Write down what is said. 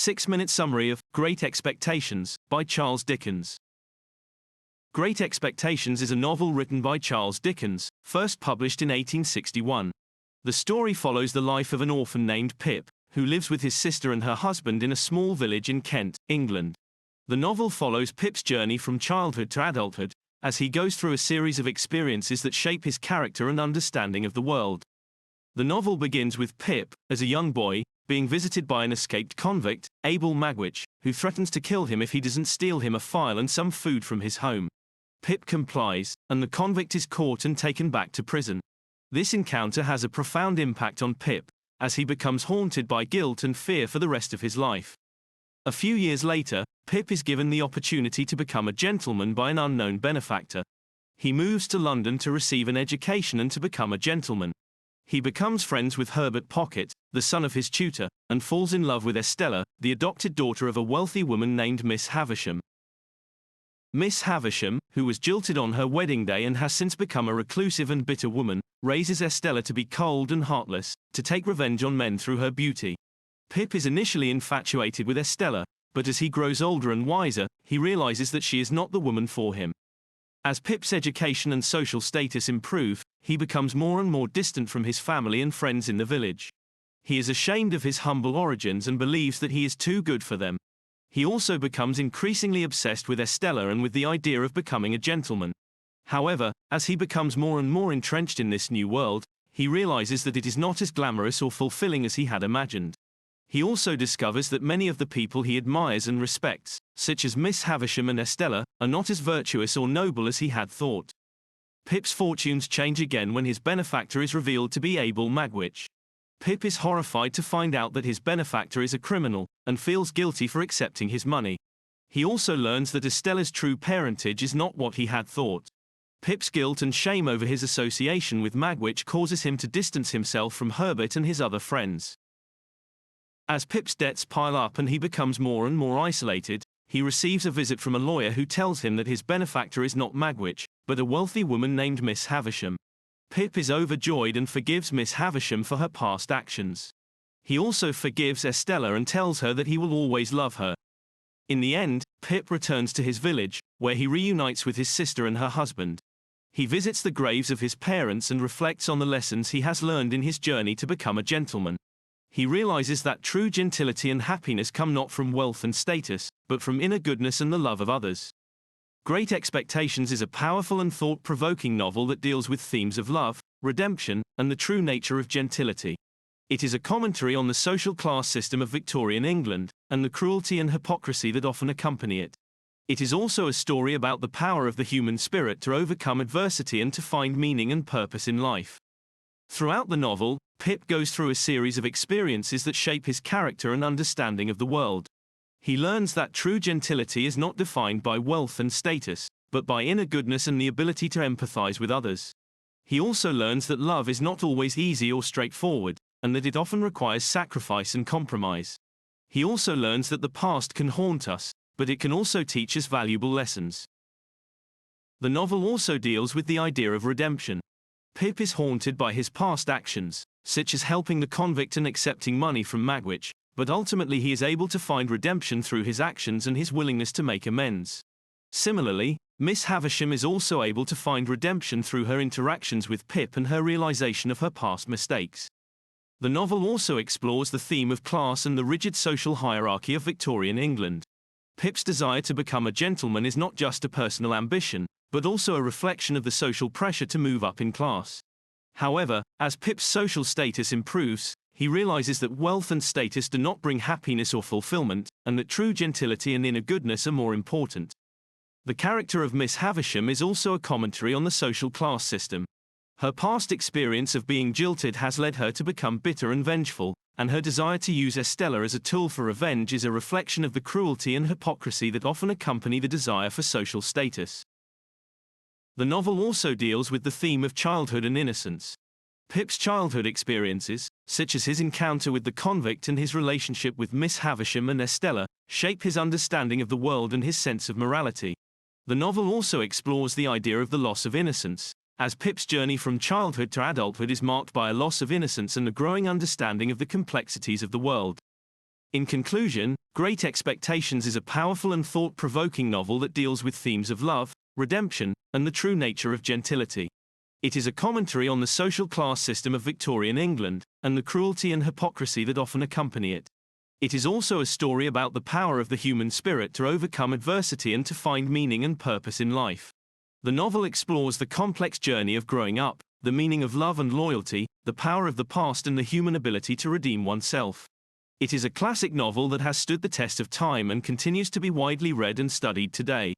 6-minute summary of Great Expectations by Charles Dickens. Great Expectations is a novel written by Charles Dickens, first published in 1861. The story follows the life of an orphan named Pip, who lives with his sister and her husband in a small village in Kent, England. The novel follows Pip's journey from childhood to adulthood, as he goes through a series of experiences that shape his character and understanding of the world. The novel begins with Pip, as a young boy, being visited by an escaped convict, Abel Magwitch, who threatens to kill him if he doesn't steal him a file and some food from his home. Pip complies, and the convict is caught and taken back to prison. This encounter has a profound impact on Pip, as he becomes haunted by guilt and fear for the rest of his life. A few years later, Pip is given the opportunity to become a gentleman by an unknown benefactor. He moves to London to receive an education and to become a gentleman. He becomes friends with Herbert Pocket, the son of his tutor, and falls in love with Estella, the adopted daughter of a wealthy woman named Miss Havisham. Miss Havisham, who was jilted on her wedding day and has since become a reclusive and bitter woman, raises Estella to be cold and heartless, to take revenge on men through her beauty. Pip is initially infatuated with Estella, but as he grows older and wiser, he realizes that she is not the woman for him. As Pip's education and social status improve, he becomes more and more distant from his family and friends in the village. He is ashamed of his humble origins and believes that he is too good for them. He also becomes increasingly obsessed with Estella and with the idea of becoming a gentleman. However, as he becomes more and more entrenched in this new world, he realizes that it is not as glamorous or fulfilling as he had imagined. He also discovers that many of the people he admires and respects, such as Miss Havisham and Estella, are not as virtuous or noble as he had thought. Pip's fortunes change again when his benefactor is revealed to be Abel Magwitch. Pip is horrified to find out that his benefactor is a criminal, and feels guilty for accepting his money. He also learns that Estella's true parentage is not what he had thought. Pip's guilt and shame over his association with Magwitch causes him to distance himself from Herbert and his other friends. As Pip's debts pile up and he becomes more and more isolated, he receives a visit from a lawyer who tells him that his benefactor is not Magwitch, but a wealthy woman named Miss Havisham. Pip is overjoyed and forgives Miss Havisham for her past actions. He also forgives Estella and tells her that he will always love her. In the end, Pip returns to his village, where he reunites with his sister and her husband. He visits the graves of his parents and reflects on the lessons he has learned in his journey to become a gentleman. He realizes that true gentility and happiness come not from wealth and status, but from inner goodness and the love of others. Great Expectations is a powerful and thought-provoking novel that deals with themes of love, redemption, and the true nature of gentility. It is a commentary on the social class system of Victorian England, and the cruelty and hypocrisy that often accompany it. It is also a story about the power of the human spirit to overcome adversity and to find meaning and purpose in life. Throughout the novel, Pip goes through a series of experiences that shape his character and understanding of the world. He learns that true gentility is not defined by wealth and status, but by inner goodness and the ability to empathize with others. He also learns that love is not always easy or straightforward, and that it often requires sacrifice and compromise. He also learns that the past can haunt us, but it can also teach us valuable lessons. The novel also deals with the idea of redemption. Pip is haunted by his past actions, such as helping the convict and accepting money from Magwitch, but ultimately he is able to find redemption through his actions and his willingness to make amends. Similarly, Miss Havisham is also able to find redemption through her interactions with Pip and her realization of her past mistakes. The novel also explores the theme of class and the rigid social hierarchy of Victorian England. Pip's desire to become a gentleman is not just a personal ambition, but also a reflection of the social pressure to move up in class. However, as Pip's social status improves, he realizes that wealth and status do not bring happiness or fulfillment, and that true gentility and inner goodness are more important. The character of Miss Havisham is also a commentary on the social class system. Her past experience of being jilted has led her to become bitter and vengeful, and her desire to use Estella as a tool for revenge is a reflection of the cruelty and hypocrisy that often accompany the desire for social status. The novel also deals with the theme of childhood and innocence. Pip's childhood experiences, such as his encounter with the convict and his relationship with Miss Havisham and Estella, shape his understanding of the world and his sense of morality. The novel also explores the idea of the loss of innocence, as Pip's journey from childhood to adulthood is marked by a loss of innocence and a growing understanding of the complexities of the world. In conclusion, Great Expectations is a powerful and thought-provoking novel that deals with themes of love, redemption, and the true nature of gentility. It is a commentary on the social class system of Victorian England, and the cruelty and hypocrisy that often accompany it. It is also a story about the power of the human spirit to overcome adversity and to find meaning and purpose in life. The novel explores the complex journey of growing up, the meaning of love and loyalty, the power of the past and the human ability to redeem oneself. It is a classic novel that has stood the test of time and continues to be widely read and studied today.